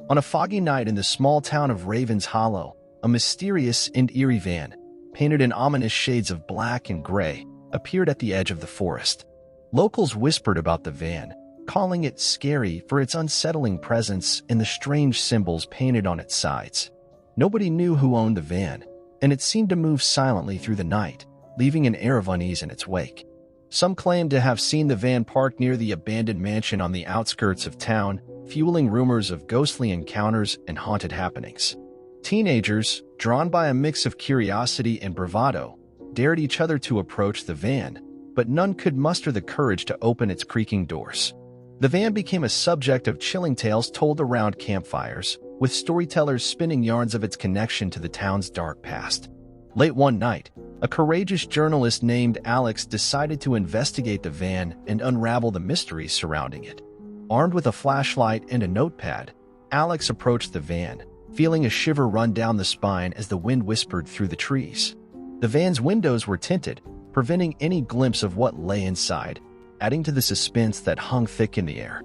On a foggy night in the small town of Ravens Hollow, a mysterious and eerie van, painted in ominous shades of black and gray, appeared at the edge of the forest. Locals whispered about the van, calling it scary for its unsettling presence and the strange symbols painted on its sides. Nobody knew who owned the van, and it seemed to move silently through the night, leaving an air of unease in its wake. Some claimed to have seen the van parked near the abandoned mansion on the outskirts of town, fueling rumors of ghostly encounters and haunted happenings. Teenagers, drawn by a mix of curiosity and bravado, dared each other to approach the van, but none could muster the courage to open its creaking doors. The van became a subject of chilling tales told around campfires, with storytellers spinning yarns of its connection to the town's dark past. Late one night, a courageous journalist named Alex decided to investigate the van and unravel the mysteries surrounding it. Armed with a flashlight and a notepad, Alex approached the van, feeling a shiver run down the spine as the wind whispered through the trees. The van's windows were tinted, preventing any glimpse of what lay inside, adding to the suspense that hung thick in the air.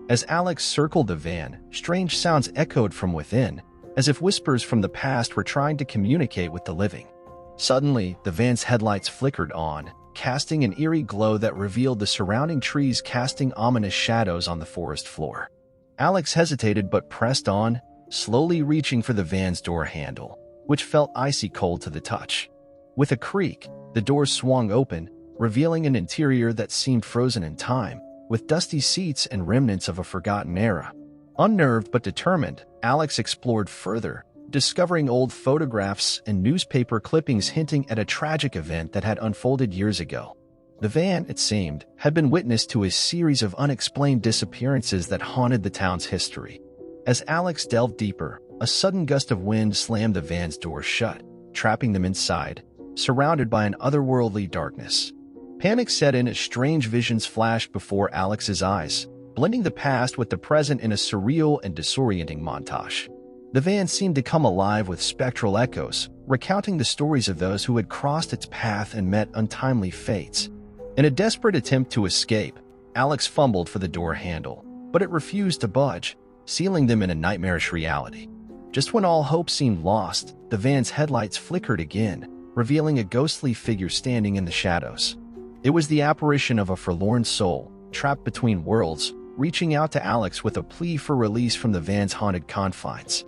As Alex circled the van, strange sounds echoed from within, as if whispers from the past were trying to communicate with the living. Suddenly, the van's headlights flickered on, casting an eerie glow that revealed the surrounding trees casting ominous shadows on the forest floor. Alex hesitated but pressed on, slowly reaching for the van's door handle, which felt icy cold to the touch. With a creak, the door swung open, revealing an interior that seemed frozen in time, with dusty seats and remnants of a forgotten era. Unnerved but determined, Alex explored further, discovering old photographs and newspaper clippings hinting at a tragic event that had unfolded years ago. The van, it seemed, had been witness to a series of unexplained disappearances that haunted the town's history. As Alex delved deeper, a sudden gust of wind slammed the van's door shut, trapping them inside, surrounded by an otherworldly darkness. Panic set in as strange visions flashed before Alex's eyes, blending the past with the present in a surreal and disorienting montage. The van seemed to come alive with spectral echoes, recounting the stories of those who had crossed its path and met untimely fates. In a desperate attempt to escape, Alex fumbled for the door handle, but it refused to budge, sealing them in a nightmarish reality. Just when all hope seemed lost, the van's headlights flickered again, revealing a ghostly figure standing in the shadows. It was the apparition of a forlorn soul, trapped between worlds, reaching out to Alex with a plea for release from the van's haunted confines.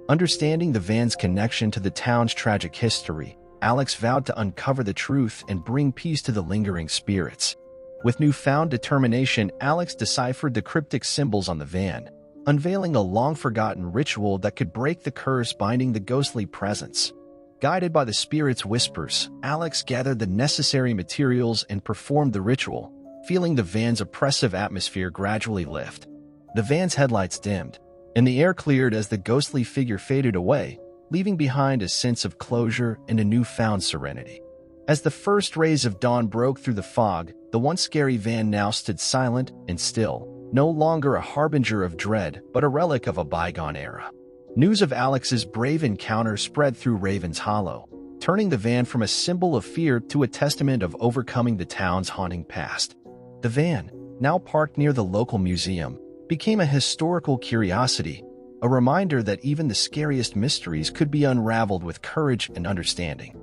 Understanding the van's connection to the town's tragic history, Alex vowed to uncover the truth and bring peace to the lingering spirits. With newfound determination, Alex deciphered the cryptic symbols on the van, unveiling a long-forgotten ritual that could break the curse binding the ghostly presence. Guided by the spirit's whispers, Alex gathered the necessary materials and performed the ritual, feeling the van's oppressive atmosphere gradually lift. The van's headlights dimmed, and the air cleared as the ghostly figure faded away, leaving behind a sense of closure and a newfound serenity. As the first rays of dawn broke through the fog, the once scary van now stood silent and still, no longer a harbinger of dread, but a relic of a bygone era. News of Alex's brave encounter spread through Ravens Hollow, turning the van from a symbol of fear to a testament of overcoming the town's haunting past. The van, now parked near the local museum, became a historical curiosity, a reminder that even the scariest mysteries could be unraveled with courage and understanding.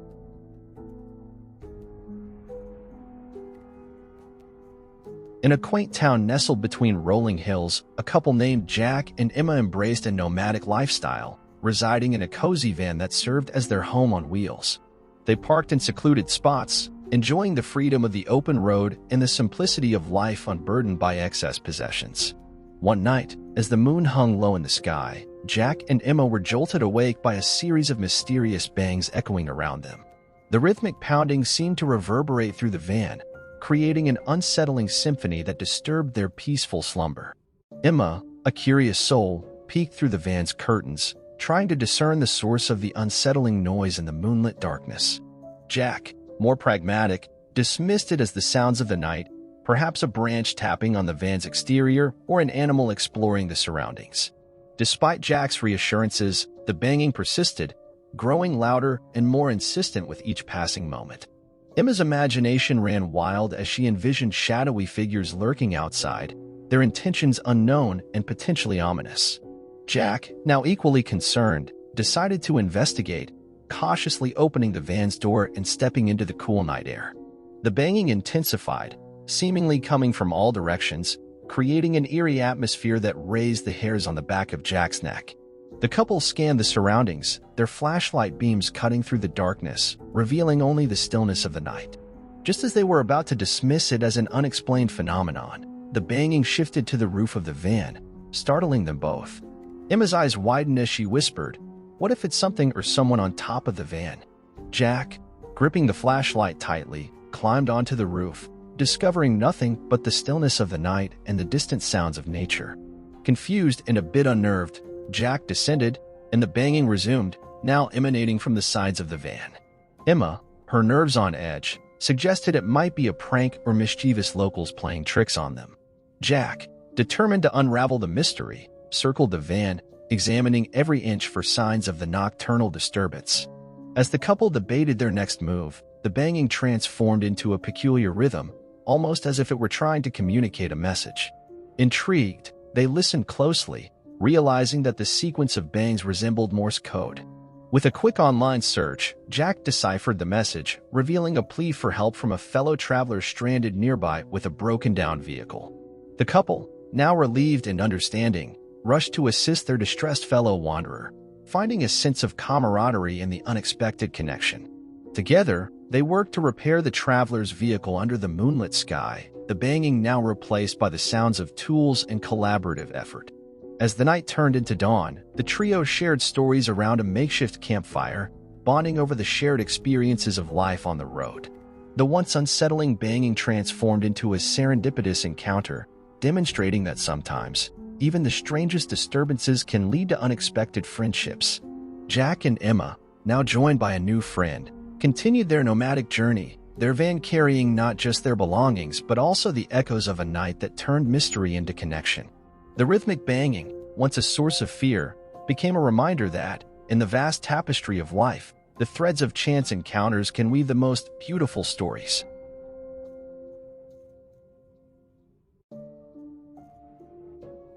In a quaint town nestled between rolling hills, a couple named Jack and Emma embraced a nomadic lifestyle, residing in a cozy van that served as their home on wheels. They parked in secluded spots, enjoying the freedom of the open road and the simplicity of life unburdened by excess possessions. One night, as the moon hung low in the sky, Jack and Emma were jolted awake by a series of mysterious bangs echoing around them. The rhythmic pounding seemed to reverberate through the van, creating an unsettling symphony that disturbed their peaceful slumber. Emma, a curious soul, peeked through the van's curtains, trying to discern the source of the unsettling noise in the moonlit darkness. Jack, more pragmatic, dismissed it as the sounds of the night, perhaps a branch tapping on the van's exterior or an animal exploring the surroundings. Despite Jack's reassurances, the banging persisted, growing louder and more insistent with each passing moment. Emma's imagination ran wild as she envisioned shadowy figures lurking outside, their intentions unknown and potentially ominous. Jack, now equally concerned, decided to investigate, cautiously opening the van's door and stepping into the cool night air. The banging intensified, seemingly coming from all directions, creating an eerie atmosphere that raised the hairs on the back of Jack's neck. The couple scanned the surroundings, their flashlight beams cutting through the darkness, revealing only the stillness of the night. Just as they were about to dismiss it as an unexplained phenomenon, the banging shifted to the roof of the van, startling them both. Emma's eyes widened as she whispered, "What if it's something or someone on top of the van?" Jack, gripping the flashlight tightly, climbed onto the roof, discovering nothing but the stillness of the night and the distant sounds of nature. Confused and a bit unnerved, Jack descended, and the banging resumed, now emanating from the sides of the van. Emma, her nerves on edge, suggested it might be a prank or mischievous locals playing tricks on them. Jack, determined to unravel the mystery, circled the van, examining every inch for signs of the nocturnal disturbance. As the couple debated their next move, the banging transformed into a peculiar rhythm, almost as if it were trying to communicate a message. Intrigued, they listened closely, realizing that the sequence of bangs resembled Morse code. With a quick online search, Jack deciphered the message, revealing a plea for help from a fellow traveler stranded nearby with a broken-down vehicle. The couple, now relieved and understanding, rushed to assist their distressed fellow wanderer, finding a sense of camaraderie in the unexpected connection. Together, they worked to repair the traveler's vehicle under the moonlit sky, the banging now replaced by the sounds of tools and collaborative effort. As the night turned into dawn, the trio shared stories around a makeshift campfire, bonding over the shared experiences of life on the road. The once unsettling banging transformed into a serendipitous encounter, demonstrating that sometimes, even the strangest disturbances can lead to unexpected friendships. Jack and Emma, now joined by a new friend, continued their nomadic journey, their van carrying not just their belongings but also the echoes of a night that turned mystery into connection. The rhythmic banging, once a source of fear, became a reminder that, in the vast tapestry of life, the threads of chance encounters can weave the most beautiful stories.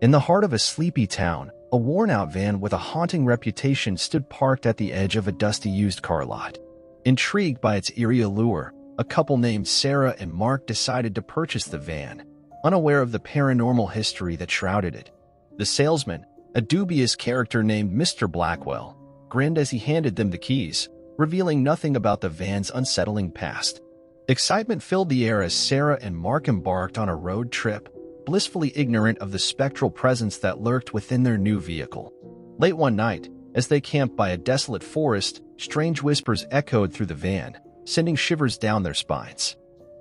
In the heart of a sleepy town, a worn-out van with a haunting reputation stood parked at the edge of a dusty used car lot. Intrigued by its eerie allure, a couple named Sarah and Mark decided to purchase the van, unaware of the paranormal history that shrouded it. The salesman, a dubious character named Mr. Blackwell, grinned as he handed them the keys, revealing nothing about the van's unsettling past. Excitement filled the air as Sarah and Mark embarked on a road trip, blissfully ignorant of the spectral presence that lurked within their new vehicle. Late one night, as they camped by a desolate forest, strange whispers echoed through the van, sending shivers down their spines.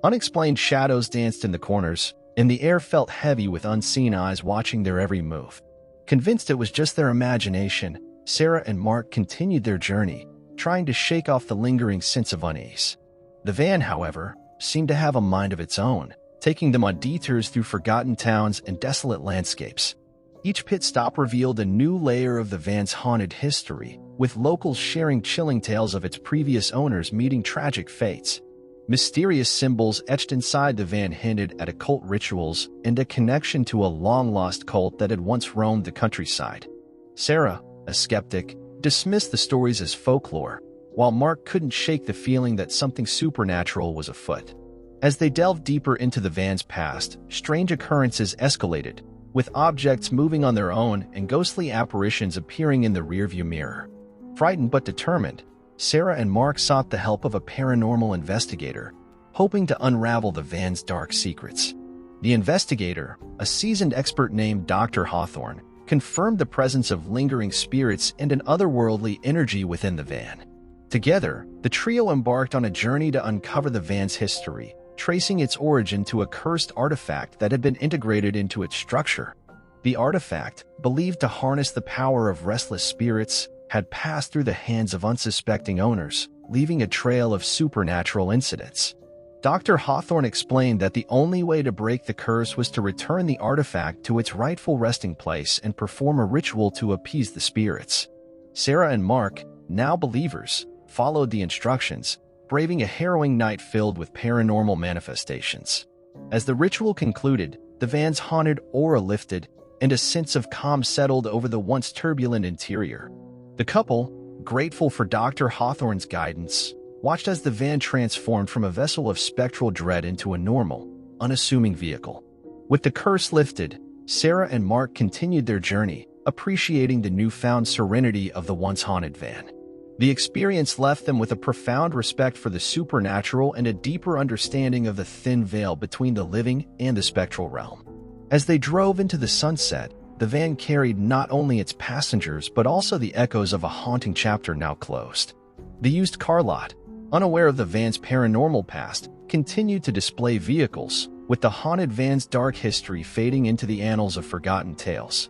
Unexplained shadows danced in the corners, and the air felt heavy with unseen eyes watching their every move. Convinced it was just their imagination, Sarah and Mark continued their journey, trying to shake off the lingering sense of unease. The van, however, seemed to have a mind of its own, taking them on detours through forgotten towns and desolate landscapes. Each pit stop revealed a new layer of the van's haunted history, with locals sharing chilling tales of its previous owners meeting tragic fates. Mysterious symbols etched inside the van hinted at occult rituals and a connection to a long-lost cult that had once roamed the countryside. Sarah, a skeptic, dismissed the stories as folklore, while Mark couldn't shake the feeling that something supernatural was afoot. As they delved deeper into the van's past, strange occurrences escalated, with objects moving on their own and ghostly apparitions appearing in the rearview mirror. Frightened but determined, Sarah and Mark sought the help of a paranormal investigator, hoping to unravel the van's dark secrets. The investigator, a seasoned expert named Dr. Hawthorne, confirmed the presence of lingering spirits and an otherworldly energy within the van. Together, the trio embarked on a journey to uncover the van's history, tracing its origin to a cursed artifact that had been integrated into its structure. The artifact, believed to harness the power of restless spirits, had passed through the hands of unsuspecting owners, leaving a trail of supernatural incidents. Dr. Hawthorne explained that the only way to break the curse was to return the artifact to its rightful resting place and perform a ritual to appease the spirits. Sarah and Mark, now believers, followed the instructions, braving a harrowing night filled with paranormal manifestations. As the ritual concluded, the van's haunted aura lifted, and a sense of calm settled over the once turbulent interior. The couple, grateful for Dr. Hawthorne's guidance, watched as the van transformed from a vessel of spectral dread into a normal, unassuming vehicle. With the curse lifted, Sarah and Mark continued their journey, appreciating the newfound serenity of the once haunted van. The experience left them with a profound respect for the supernatural and a deeper understanding of the thin veil between the living and the spectral realm. As they drove into the sunset, the van carried not only its passengers but also the echoes of a haunting chapter now closed. The used car lot, unaware of the van's paranormal past, continued to display vehicles, with the haunted van's dark history fading into the annals of forgotten tales.